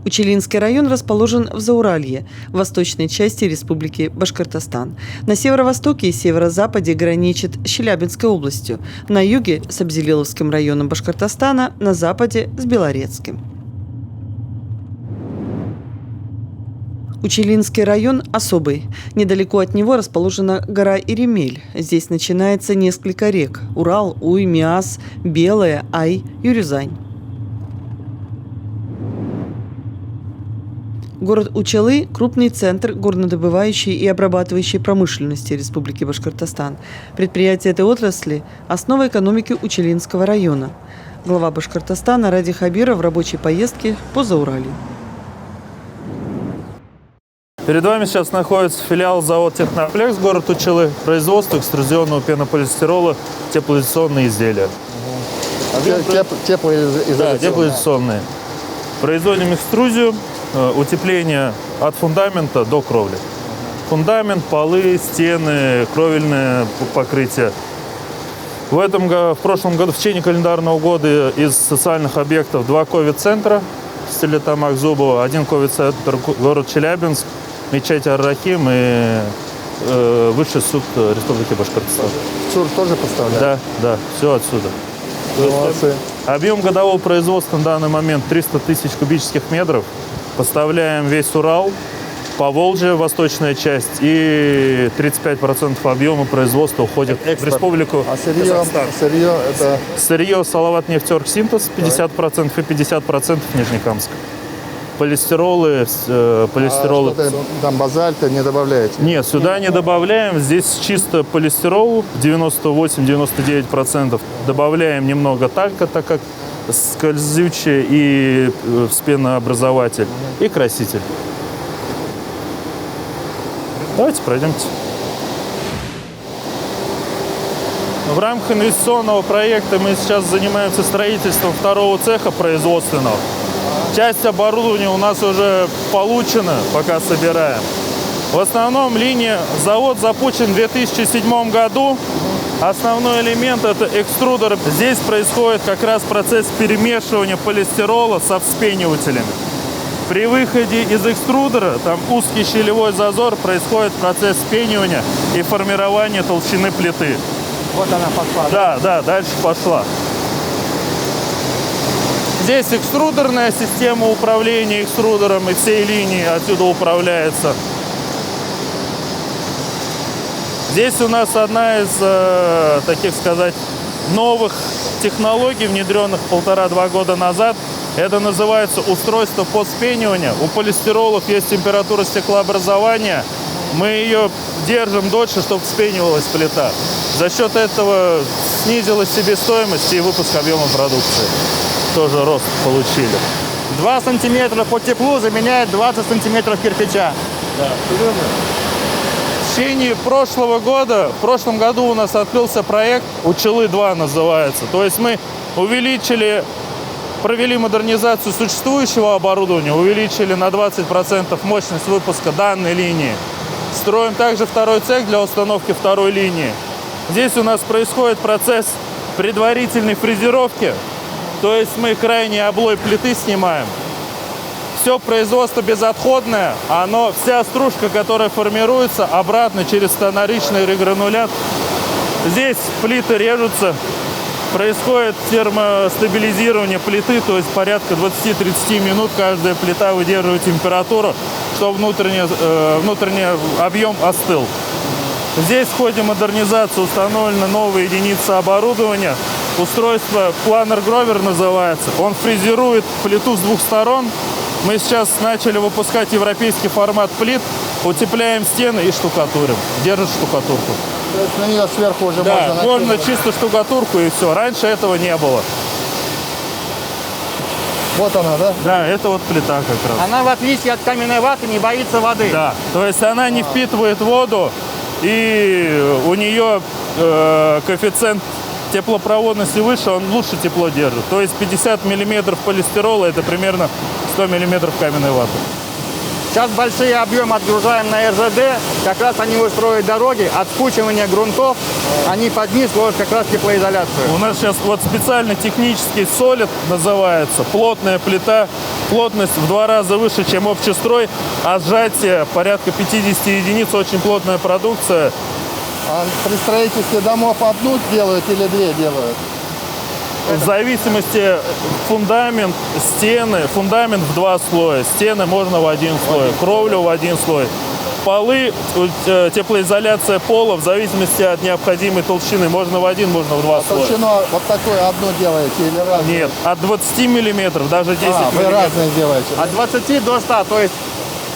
Учелинский район расположен в Зауралье, в восточной части Республики Башкортостан. На северо-востоке и северо-западе граничит с Челябинской областью, на юге с Абзелиловским районом Башкортостана, на западе с Белорецким. Учелинский район особый. Недалеко от него расположена гора Иремель. Здесь начинается несколько рек – Урал, Уй, Миас, Белая, Ай, Юрюзань. Город Учалы – крупный центр горнодобывающей и обрабатывающей промышленности Республики Башкортостан. Предприятие этой отрасли – основа экономики Учелинского района. Глава Башкортостана Ради Хабиров в рабочей поездке по Зауралью. Перед вами сейчас находится филиал завода «Техноплекс», город Учалы, производство экструзионного пенополистирола, теплоизоляционные изделия. Теплоизоляционные. Да, теплоизоляционные. Производим экструзию, утепление от фундамента до кровли. Фундамент, полы, стены, кровельное покрытие. В прошлом году, в течение календарного года, из социальных объектов 2 ковид-центра в Стерлитамак, Зубово, 1 ковид-центр город Челябинск, мечеть Ар-Рахим и Высший суд Республики Башкортостан. ЦУР тоже поставляет? Да, все отсюда. Молодцы. Объем годового производства на данный момент 300 тысяч кубических метров. Поставляем весь Урал, Поволжье, восточная часть, и 35% объема производства уходит в Республику Казахстан. Сырье это... Сырье Салават-Нефтеоргсинтез 50% и 50% Нижнекамск. Полистиролы. Там базальта не добавляете? Нет, сюда не добавляем. Здесь чисто полистирол 98-99%. Добавляем немного талька, так как скользючее и пенообразователь, и краситель. Давайте пройдемте. В рамках инвестиционного проекта мы сейчас занимаемся строительством 2-го цеха производственного. Часть оборудования у нас уже получена, пока собираем. В основном завод запущен в 2007 году. Основной элемент – это экструдер. Здесь происходит как раз процесс перемешивания полистирола со вспенивателями. При выходе из экструдера, там узкий щелевой зазор, происходит процесс вспенивания и формирования толщины плиты. Вот она пошла. Да, дальше пошла. Здесь экструдерная система управления экструдером, и всей линии отсюда управляется. Здесь у нас одна из, таких сказать, новых технологий, внедренных 1,5-2 года назад. Это называется устройство подспенивания. У полистиролов есть температура стеклообразования. Мы ее держим дольше, чтобы вспенивалась плита. За счет этого снизилась себестоимость и выпуск объема продукции. Тоже рост получили. 2 сантиметра по теплу заменяет 20 сантиметров кирпича. Да. В течение прошлого года, в прошлом году у нас открылся проект «Учалы-2» называется. То есть мы провели модернизацию существующего оборудования, увеличили на 20% мощность выпуска данной линии. Строим также 2-й цех для установки 2-й линии. Здесь у нас происходит процесс предварительной фрезеровки. То есть мы крайний облой плиты снимаем. Все производство безотходное, вся стружка, которая формируется, обратно через тонаричный регранулят. Здесь плиты режутся, происходит термостабилизирование плиты, то есть порядка 20-30 минут каждая плита выдерживает температуру, чтобы внутренний объем остыл. Здесь в ходе модернизации установлена новая единица оборудования. Устройство планер-гровер называется. Он фрезерует плиту с 2 сторон. Мы сейчас начали выпускать европейский формат плит, утепляем стены и штукатурим. Держит штукатурку. То есть на нее сверху уже можно чисто штукатурку и все. Раньше этого не было. Вот она, да? Да, это вот плита как раз. Она, в отличие от каменной ваты, не боится воды. Да, то есть она не впитывает воду, и у нее коэффициент теплопроводности выше, он лучше тепло держит. То есть 50 мм полистирола – это примерно 100 мм каменной ваты. Сейчас большие объемы отгружаем на РЖД. Как раз они устроят дороги, от спучивания грунтов. Они под низ ложат как раз теплоизоляцию. У нас сейчас вот специально технический солид называется. Плотная плита плотность в 2 раза выше, чем общий строй, а сжатие порядка 50 единиц, очень плотная продукция. А при строительстве домов одну делают или две делают? В зависимости фундамент, стены, фундамент в 2 слоя, стены можно в 1 слой, кровлю в 1 слой. Полы, теплоизоляция пола в зависимости от необходимой толщины, можно в 1, можно в 2 слоя. Толщину вот такую одну делаете или разную? Нет, от 20 миллиметров, даже 10 вы миллиметров. разные делаете. От 20 до 100, то есть,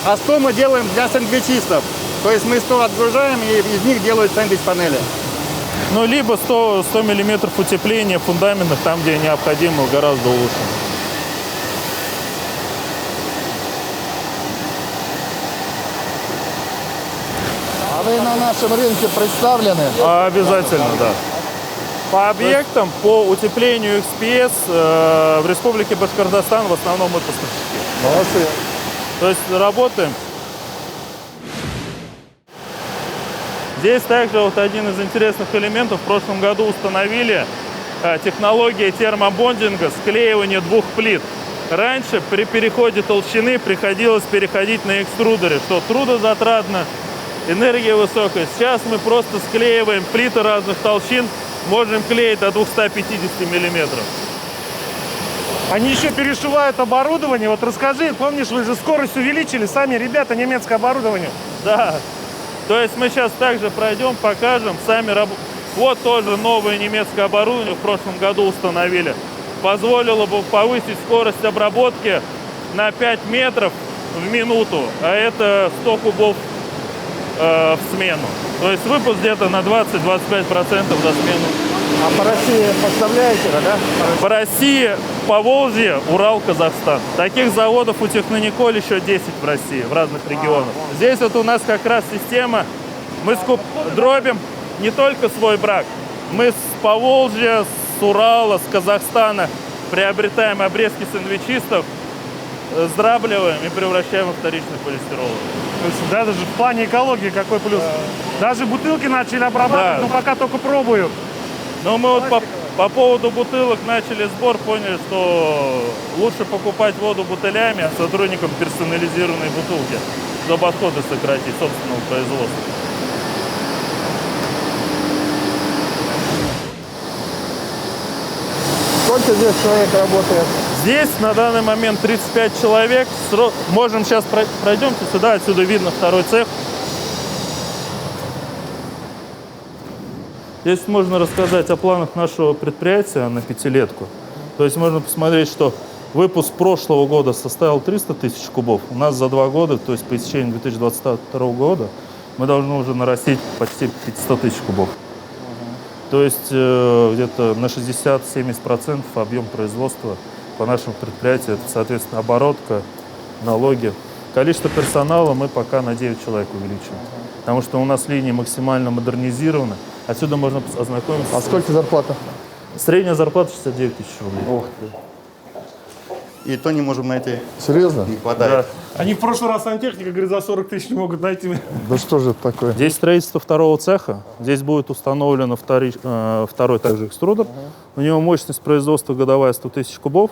а 100 мы делаем для сэндвичистов. То есть мы 100 отгружаем, и из них делают сэндвич-панели. Ну, либо 100 миллиметров утепления фундаментов, там, где необходимо, гораздо лучше. А вы на нашем рынке представлены? Обязательно, да. По объектам, по утеплению XPS в Республике Башкортостан в основном мы поставщики. Молодцы. То есть работаем. Здесь также вот один из интересных элементов. В прошлом году установили технология термобондинга, склеивания 2 плит. Раньше при переходе толщины приходилось переходить на экструдере, что трудозатратно, энергия высокая. Сейчас мы просто склеиваем плиты разных толщин, можем клеить до 250 миллиметров. Они еще перешивают оборудование. Вот расскажи, помнишь, вы же скорость увеличили, сами ребята, немецкое оборудование. Да, то есть мы сейчас также пройдем, покажем, сами Вот тоже новое немецкое оборудование в прошлом году установили. Позволило бы повысить скорость обработки на 5 метров в минуту, а это 100 кубов в смену. То есть выпуск где-то на 20-25% за смену. А по России поставляете, да? По России, по Волжье, Урал, Казахстан. Таких заводов у Технониколь еще 10 в России, в разных регионах. Здесь вот у нас как раз система, мы дробим не только свой брак, мы с Поволжья, с Урала, с Казахстана приобретаем обрезки сэндвичистов, сдрабливаем и превращаем во вторичный полистирол. То есть, да, даже в плане экологии какой плюс. Даже бутылки начали обрабатывать, Да. но пока только пробую. Но мы вот по поводу бутылок начали сбор, поняли, что лучше покупать воду бутылями, а сотрудникам персонализированные бутылки, чтобы отходы сократить собственного производства. Сколько здесь человек работает? Здесь на данный момент 35 человек. Можем сейчас пройдемте сюда, отсюда видно второй цех. Здесь можно рассказать о планах нашего предприятия на 5-летку. То есть можно посмотреть, что выпуск прошлого года составил 300 тысяч кубов. У нас за 2 года, то есть по истечении 2022 года, мы должны уже нарастить почти 500 тысяч кубов. То есть где-то на 60-70% объем производства по нашему предприятию, это, соответственно, оборотка, налоги. Количество персонала мы пока на 9 человек увеличим, потому что у нас линии максимально модернизированы. Отсюда можно ознакомиться. А сколько зарплата? Средняя зарплата 69 тысяч рублей. Ох ты. И то не можем найти. Серьезно? Не хватает. Они в прошлый раз сантехника, говорит, за 40 тысяч не могут найти. Да что же это такое? Здесь строительство второго цеха. Здесь будет установлен второй также экструдер. У него мощность производства годовая 100 тысяч кубов.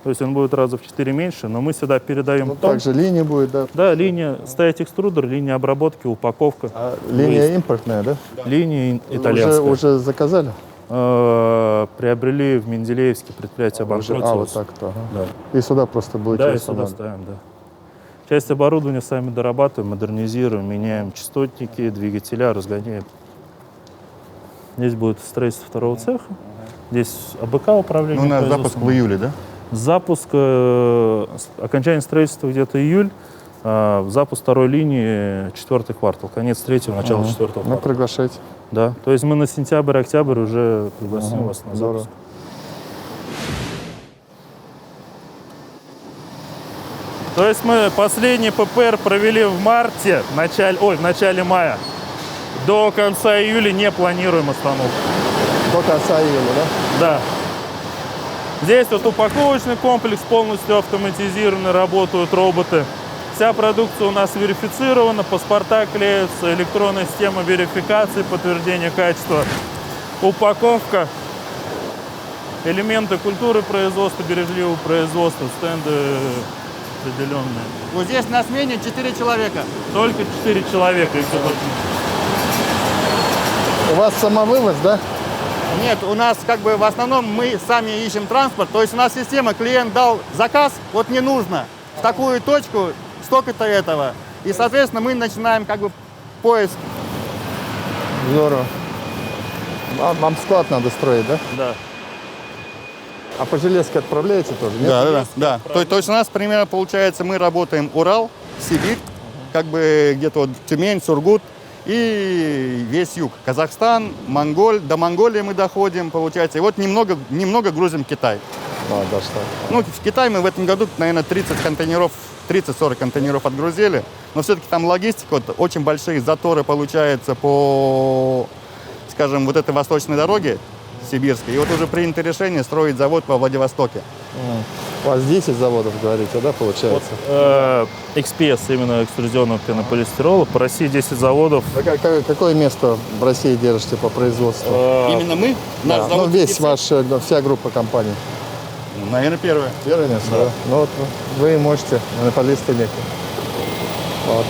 То есть он будет раза в 4 меньше, но мы сюда передаем том. Также линия будет, да? Да, линия, ставить экструдер, линия обработки, упаковка. Линия импортная, да? Линия итальянская. Уже заказали? Приобрели в Менделеевске предприятие обанкротилось. Вот так-то. Ага. Да. И сюда просто будете Да, и устанавливать. сюда ставим, да. Часть оборудования сами дорабатываем, модернизируем, меняем частотники, двигателя, разгоняем. Здесь будет строительство второго цеха. Здесь АБК управление. Ну, у нас запуск производством. в июле, да? Запуск, окончание строительства где-то июль, запуск второй линии 4-й квартал, конец 3-го, начало 4-го Ну, квартала. приглашайте. Да, то есть мы на сентябрь-октябрь уже пригласим вас на здорово. запуск. То есть мы последний ППР провели в марте, в начале мая. До конца июля не планируем остановку. До конца июля, да? Да. Здесь вот упаковочный комплекс полностью автоматизированный, работают роботы. Вся продукция у нас верифицирована, паспорта клеятся, электронная система верификации, подтверждения качества. Упаковка. элементы культуры производства, бережливого производства, стенды определенные. Вот здесь на смене 4 человека. Только 4 человека. И всё. У вас самовывоз, да? Нет, у нас как бы в основном мы сами ищем транспорт. То есть у нас система, клиент дал заказ, вот не нужно в такую точку столько-то этого. И, соответственно, мы начинаем как бы поиск. Здорово. Вам склад надо строить, да? Да. А по железке отправляете тоже, нет? Да. То есть у нас примерно получается, мы работаем Урал, Сибирь, как бы где-то вот Тюмень, Сургут и весь юг. Казахстан, до Монголии мы доходим, получается. И вот немного грузим Китай. А, да, что? Ну, в Китай мы в этом году, наверное, 30-40 контейнеров отгрузили. Но все-таки там логистика, вот, очень большие заторы получаются по, скажем, вот этой восточной дороге сибирской. И вот уже принято решение строить завод во Владивостоке. У вас 10 заводов, говорите, да, получается? XPS, именно экструзионного пенополистирола. По России 10 заводов. А какое место в России держите по производству? Именно мы, наш Да, завод. ну, весь Кирсов, вся группа компаний. наверное, первое. Первое место, да? Ну вот вы и можете, монополисты некие. Вот.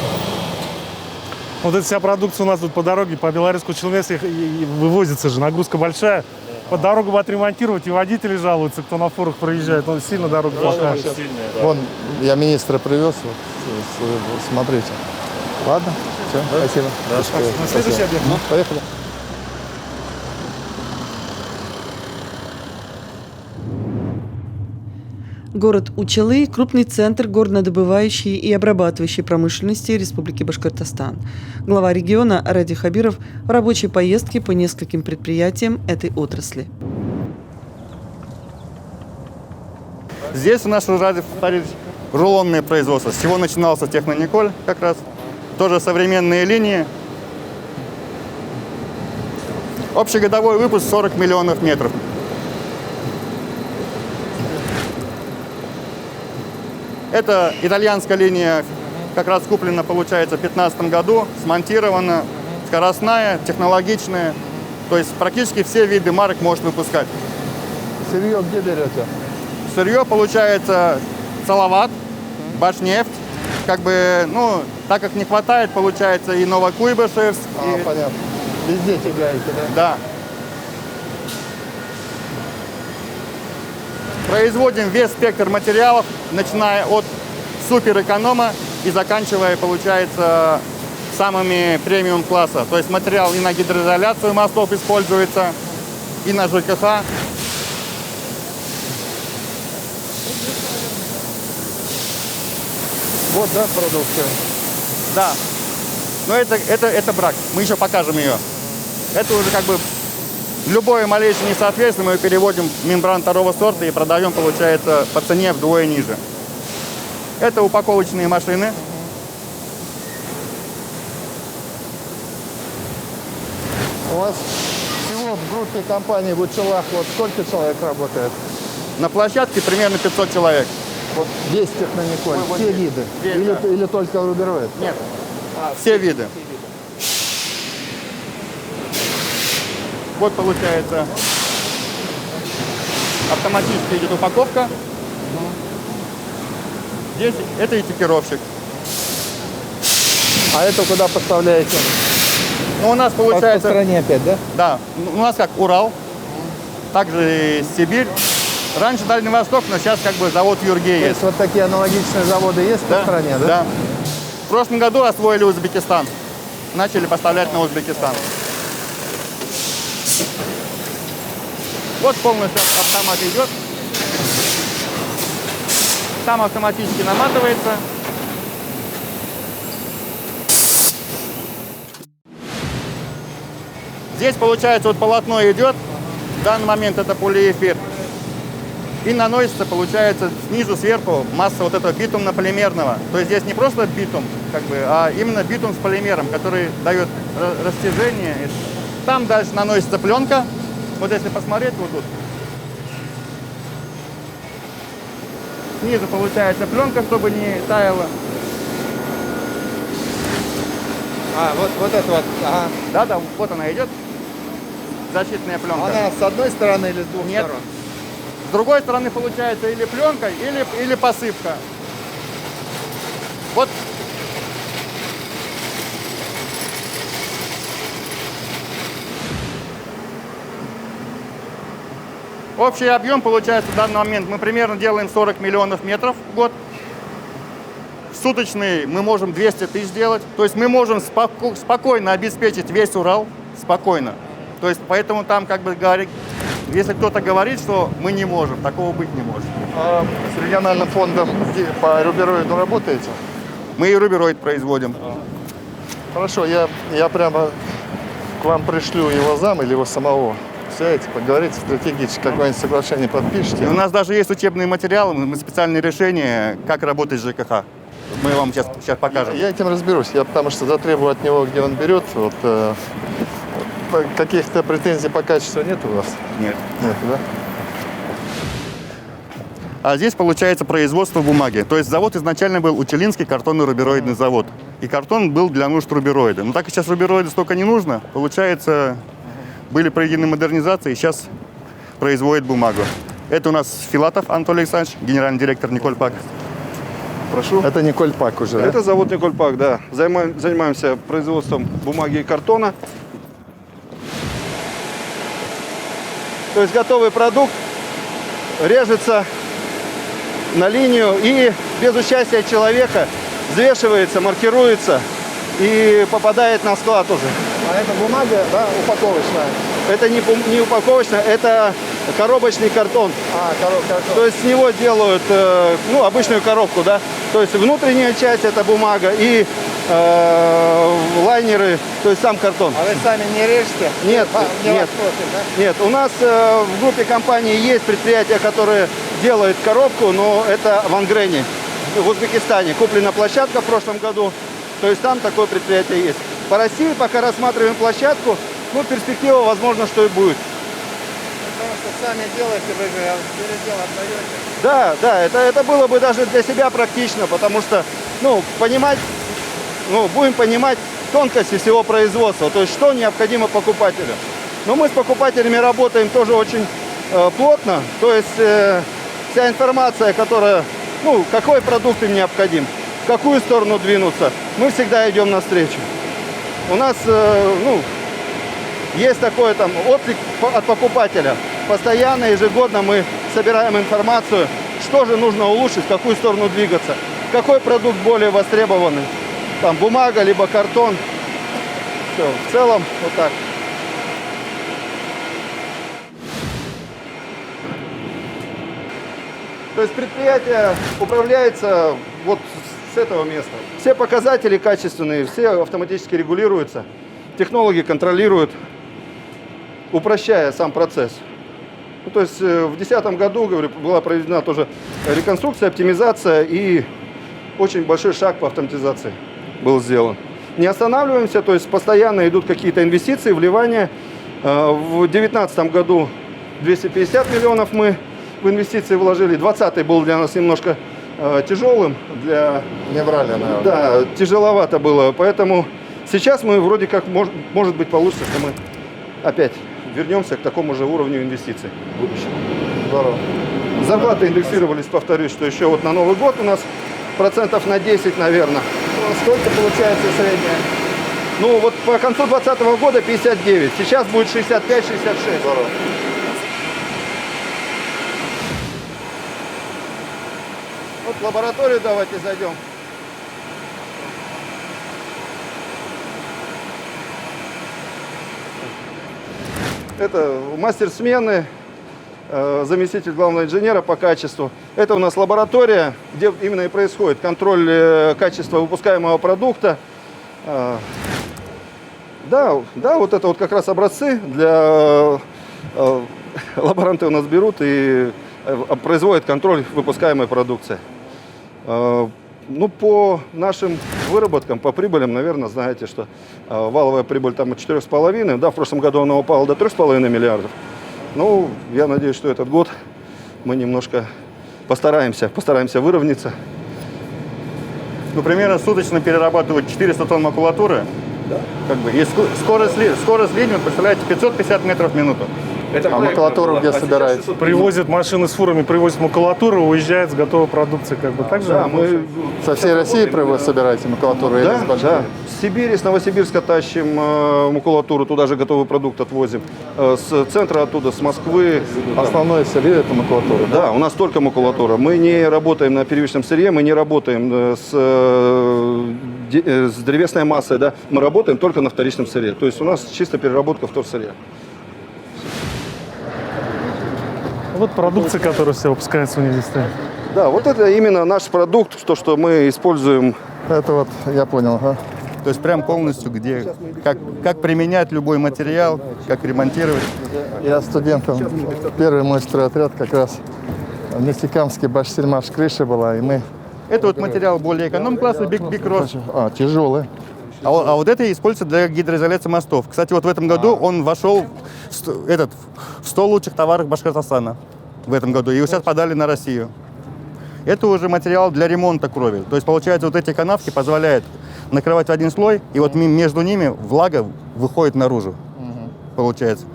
Вот эта вся продукция у нас тут по дороге, по Белорецку-Челнесу и вывозится же, нагрузка большая. По дорогу бы отремонтировать, и водители жалуются, кто на фурах проезжает. Ну, сильно дорога плохая. Вон, я министра привез, вот, смотрите. Ладно, все, спасибо. Да, спасибо. На следующий объект. Ну, поехали. Город Учалы – крупный центр горнодобывающей и обрабатывающей промышленности Республики Башкортостан. Глава региона Ради Хабиров в рабочей поездке по нескольким предприятиям этой отрасли. Здесь у нас уже рулонное производство. С чего начинался Технониколь как раз. Тоже современные линии. Общегодовой выпуск 40 миллионов метров. Это итальянская линия, как раз куплена, получается, в 2015 году, смонтирована, скоростная, технологичная. То есть практически все виды марок может выпускать. Сырье где берете? Сырье, получается, Салават, Башнефть. Как бы, ну, так как не хватает, получается, и Новокуйбышевск. и... Понятно. Везде тягаете, да? Да. Производим весь спектр материалов, начиная от суперэконома и заканчивая, получается, самыми премиум класса. То есть материал и на гидроизоляцию мостов используется, и на ЖКХ. Вот, да, продукция. Да. Но это брак. Мы еще покажем ее. Это уже как бы любое малейшее несоответствие мы переводим в мембран второго сорта и продаем, получается, по цене вдвое ниже. Это упаковочные машины. У вас всего в группе компаний в Учалах вот сколько человек работает? На площадке примерно 500 человек. Вот весь Технониколь, Вот все здесь. виды? Весь, Или, да. или только рубероид? Нет. Все виды. Вот получается автоматически идет упаковка. Здесь это этикировщик. А это куда поставляете? Ну, у нас По получается, стране опять, да? да, у нас как Урал, также и Сибирь. Раньше Дальний Восток, но сейчас как бы завод в Юрге То есть. есть вот такие аналогичные заводы есть по стране, да? Да. В прошлом году освоили Узбекистан. Начали поставлять на Узбекистан. Вот полностью автомат идет. Сам автоматически наматывается. Здесь, получается, вот полотно идет. В данный момент это полиэфир. И наносится, получается, снизу, сверху масса вот этого битумно-полимерного. То есть здесь не просто битум, как бы, а именно битум с полимером, который дает растяжение. Там дальше наносится пленка. Вот если посмотреть вот тут. Снизу получается пленка, чтобы не таяло. А, вот это вот, ага. Да, вот она идет. Защитная пленка. Она с одной стороны или с двух Нет. сторон? С другой стороны получается или пленка, или посыпка. Вот. Общий объем получается в данный момент. Мы примерно делаем 40 миллионов метров в год. Суточный мы можем 200 тысяч сделать. То есть мы можем спокойно обеспечить весь Урал. Спокойно. То есть поэтому там как бы говорит, если кто-то говорит, что мы не можем, такого быть не может. А с региональным фондом по рубероиду работаете? Мы и рубероид производим. Хорошо, я прямо к вам пришлю его зам или его самого. Сядете, поговорите стратегически, какое-нибудь соглашение подпишите. И у нас даже есть учебные материалы, мы специальные решения, как работать с ЖКХ. Мы вам сейчас покажем. Я этим разберусь, потому что затребую от него, где он берет. Вот, каких-то претензий по качеству нет у вас? Нет. Нет, да? А здесь получается производство бумаги. То есть завод изначально был Учелинский картонно-рубероидный завод. И картон был для нужд рубероида. Но так как сейчас рубероида столько не нужно, получается, были проведены модернизации, и сейчас производят бумагу. Это у нас Филатов Анатолий Александрович, генеральный директор Никольпак. Прошу. Это Николь Пак уже, да? Это завод Никольпак, да. Занимаемся производством бумаги и картона. То есть готовый продукт режется на линию и без участия человека взвешивается, маркируется и попадает на склад уже. А это бумага, да, упаковочная? Это не упаковочная, это коробочный картон. Картон. То есть с него делают обычную коробку, да. То есть внутренняя часть это бумага и лайнеры, то есть сам картон. А вы сами не режете? Нет, Не нет, вас просят, да? нет. У нас в группе компаний есть предприятия, которые делают коробку, но это в Ангрене, в Узбекистане. Куплена площадка в прошлом году, то есть там такое предприятие есть. По России пока рассматриваем площадку, ну, перспектива, возможно, что и будет. Потому что сами делаете, вы же передел отдаете. Да, это было бы даже для себя практично, потому что, будем понимать тонкости всего производства, то есть что необходимо покупателю. Но мы с покупателями работаем тоже очень плотно, то есть вся информация, которая, какой продукт им необходим, в какую сторону двинуться, мы всегда идем навстречу. У нас, есть такой отклик от покупателя. Постоянно, ежегодно мы собираем информацию, что же нужно улучшить, в какую сторону двигаться, какой продукт более востребованный. Там бумага, либо картон. Все, в целом вот так. То есть предприятие управляется вот с этого места. Все показатели качественные, все автоматически регулируются. Технологи контролируют, упрощая сам процесс. То есть в 2010 году, говорю, была проведена тоже реконструкция, оптимизация и очень большой шаг по автоматизации был сделан. Не останавливаемся, то есть постоянно идут какие-то инвестиции, вливания. В 2019 году 250 миллионов мы в инвестиции вложили. 2020 был для нас немножко тяжелым. Не брали, наверное. Да, тяжеловато было. Поэтому сейчас мы вроде как, может быть, получится, что мы опять вернемся к такому же уровню инвестиций в будущем. Здорово. Зарплаты индексировались, повторюсь, что еще вот на Новый год у нас процентов на 10, наверное. Сколько получается средняя? Ну вот по концу 2020 года 59, сейчас будет 65-66. Здорово. Вот в лабораторию давайте зайдем. Это мастер смены, заместитель главного инженера по качеству. Это у нас лаборатория, где именно и происходит контроль качества выпускаемого продукта. Да, вот это вот как раз образцы для лаборанты у нас берут и производят контроль выпускаемой продукции. Ну, по нашим выработкам, по прибылям, наверное, знаете, что валовая прибыль там от 4,5, да, в прошлом году она упала до 3,5 миллиардов. Ну, я надеюсь, что этот год мы немножко постараемся выровняться. Ну, примерно суточно перерабатывают 400 тонн макулатуры. Да. Как бы, и скорость линии, представляете, 550 метров в минуту. А макулатуру где собираете? Привозят машины с фурами, привозят макулатуру, уезжает с готовой продукцией. Как бы. Так же? Да, мы Со всей России собираете макулатуру? или с Башкирии? да. С Сибири, с Новосибирска тащим макулатуру, туда же готовый продукт отвозим. С центра оттуда, с Москвы. Основное сырье это макулатура. Да, у нас только макулатура. Мы не работаем на первичном сырье, мы не работаем с древесной массой, да. Мы работаем только на вторичном сырье. То есть у нас чисто переработка вторсырья. Вот продукция, которая вся выпускается у них здесь стоит. Да, вот это именно наш продукт, то, что мы используем. Это вот, я понял, ага. То есть прям полностью, где, как применять любой материал, как ремонтировать. Я студентом, первый мой стройотряд как раз в Нефтекамске Башсельмаш крыша была, и мы... Это вот материал более эконом-класса, Big Cross. Тяжелый. А вот это используется для гидроизоляции мостов. Кстати, вот в этом году он вошел в 100 лучших товаров Башкортостана в этом году. И его сейчас подали на Россию. Это уже материал для ремонта крови. То есть, получается, вот эти канавки позволяют накрывать в один слой, и вот между ними влага выходит наружу. Получается.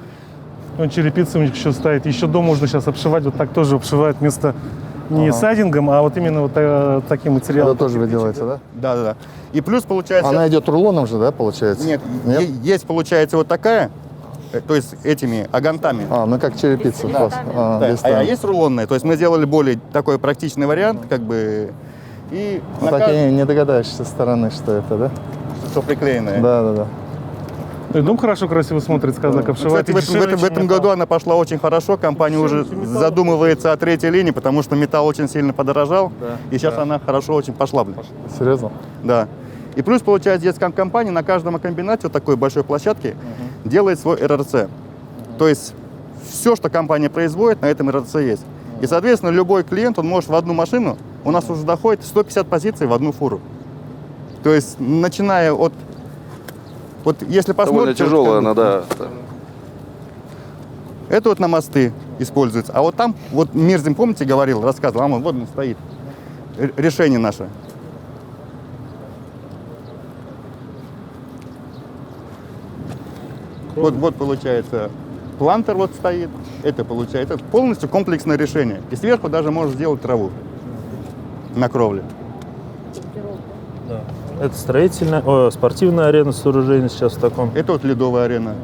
Он черепица у них еще стоит. Еще дом можно сейчас обшивать. Вот так тоже обшивают вместо не сайдингом, а вот именно вот таким материалом. Это тоже вы делаете, да? Да. И плюс, получается... Она идет рулоном же, да, получается? Нет, есть, получается, вот такая, то есть этими агантами. Ну как черепица. Да. Да. Без А есть рулонная, то есть мы сделали более такой практичный вариант, как бы, и Так и не догадаешься со стороны, что это, да? что приклеенное. Да. Ну и дом хорошо, красиво смотрится, когда так обшивают. Кстати, в этом году она пошла очень хорошо, компания уже задумывается о третьей линии, потому что металл очень сильно подорожал, и сейчас она хорошо очень пошла. Серьезно? Да. И плюс, получается, здесь компания на каждом комбинате вот такой большой площадке делает свой РРЦ. То есть все, что компания производит, на этом РРЦ есть. И, соответственно, любой клиент, он может в одну машину, у нас уже доходит 150 позиций в одну фуру. То есть, начиная от... Вот если посмотрите... Довольно тяжелая она, да. Это вот на мосты используется. А вот там, вот Мирзин, помните, говорил, рассказывал, вот он стоит. Решение наше. Вот получается, плантер вот стоит, это получается полностью комплексное решение. И сверху даже можно сделать траву на кровле. Это спортивная арена сооружения сейчас в таком. Это вот ледовая арена.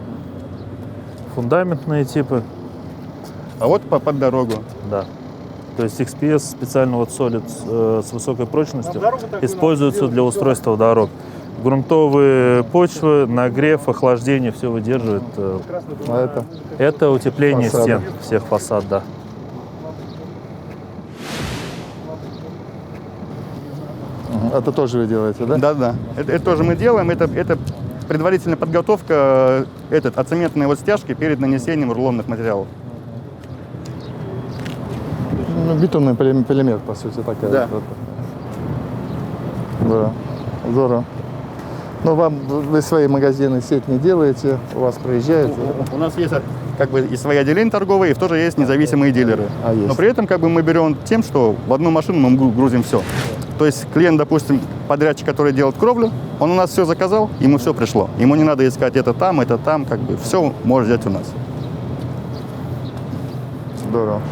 Фундаментные типы. А вот под дорогу. Да. То есть XPS специально вот солид с высокой прочностью используется для устройства дорог. Грунтовые почвы, нагрев, охлаждение, все выдерживает. Это утепление фасада. стен всех фасад, да. Это тоже вы делаете, да? Да. Это тоже мы делаем. Это предварительная подготовка оцементной вот стяжки перед нанесением рулонных материалов. Битумный полимер, по сути, такая. Да. Да. Здорово. Но вы свои магазины, сеть не делаете, у вас проезжают? У нас есть как бы и свои отделения торговые, и тоже есть независимые дилеры. Есть. Но при этом как бы мы берем тем, что в одну машину мы грузим все. То есть клиент, допустим, подрядчик, который делает кровлю, он у нас все заказал, ему все пришло. Ему не надо искать это там, как бы все может взять у нас. Здорово.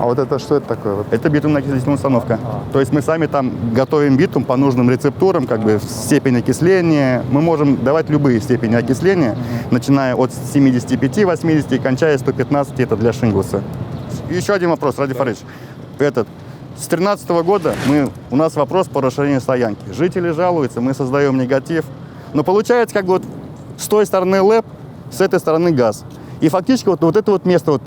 А вот это что это такое? Это битумно-окислительная установка. То есть мы сами там готовим битум по нужным рецептурам, как бы степень окисления. Мы можем давать любые степени окисления, начиная от 75-80 и кончая 115, это для шинглса. Еще один вопрос, Ради Фаридович. С 2013 года у нас вопрос по расширению стоянки. Жители жалуются, мы создаем негатив. Но получается, как бы вот с той стороны ЛЭП, с этой стороны газ. И фактически вот это вот место,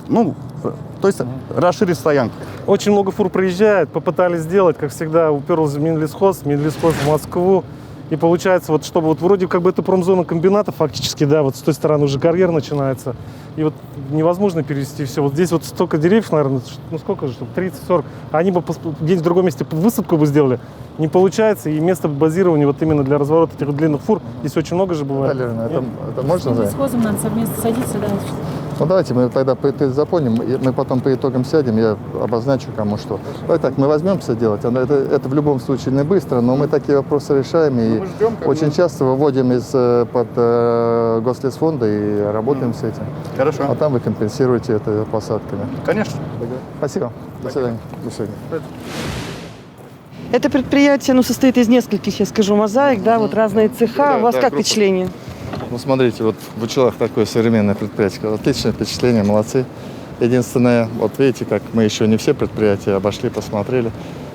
то есть расширить стоянку. Очень много фур приезжает, попытались сделать, как всегда, уперлась в Минлесхоз в Москву. И получается, вот чтобы вот вроде как бы это промзона комбината, фактически, да, вот с той стороны уже карьер начинается. И вот невозможно перевести все. Вот здесь вот столько деревьев, наверное, сколько же, 30-40. Они бы где-нибудь в другом месте высадку бы сделали. Не получается. И место базирования вот именно для разворота этих длинных фур здесь очень много же бывает. Валерина, это можно С знать? Минлесхозом надо совместно садиться, да. Ну давайте мы тогда запомним, и мы потом по итогам сядем, я обозначу кому что. Давай так, мы возьмемся делать, это в любом случае не быстро, но мы такие вопросы решаем и очень часто выводим из-под Гослесфонда и работаем с этим. Хорошо. А там вы компенсируете это посадками. Конечно. Спасибо. До свидания. До свидания. Это предприятие состоит из нескольких, я скажу, мозаик, да, вот разные цеха. Да, У вас да, как группа. впечатление? Ну, смотрите, вот в Учелах такое современное предприятие. Отличное впечатление, молодцы. Единственное, вот видите, как мы еще не все предприятия обошли, посмотрели.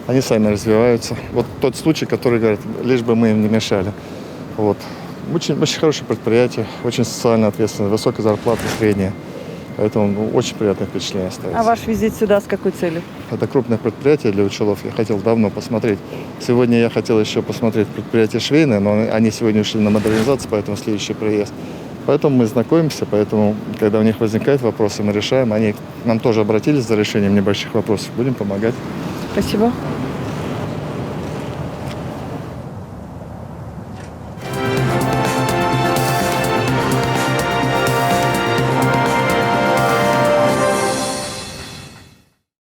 Они сами развиваются. Вот тот случай, который говорят, лишь бы мы им не мешали. Вот. Очень, очень хорошее предприятие, очень социально ответственное, высокая зарплата, средняя. Поэтому очень приятное впечатление остается. А ваш визит сюда с какой целью? Это крупное предприятие для Учелов. Я хотел давно посмотреть. Сегодня я хотел еще посмотреть предприятие швейное, но они сегодня ушли на модернизацию, поэтому следующий приезд. Поэтому мы знакомимся, поэтому, когда у них возникают вопросы, мы решаем. Они к нам тоже обратились за решением небольших вопросов. Будем помогать. Спасибо.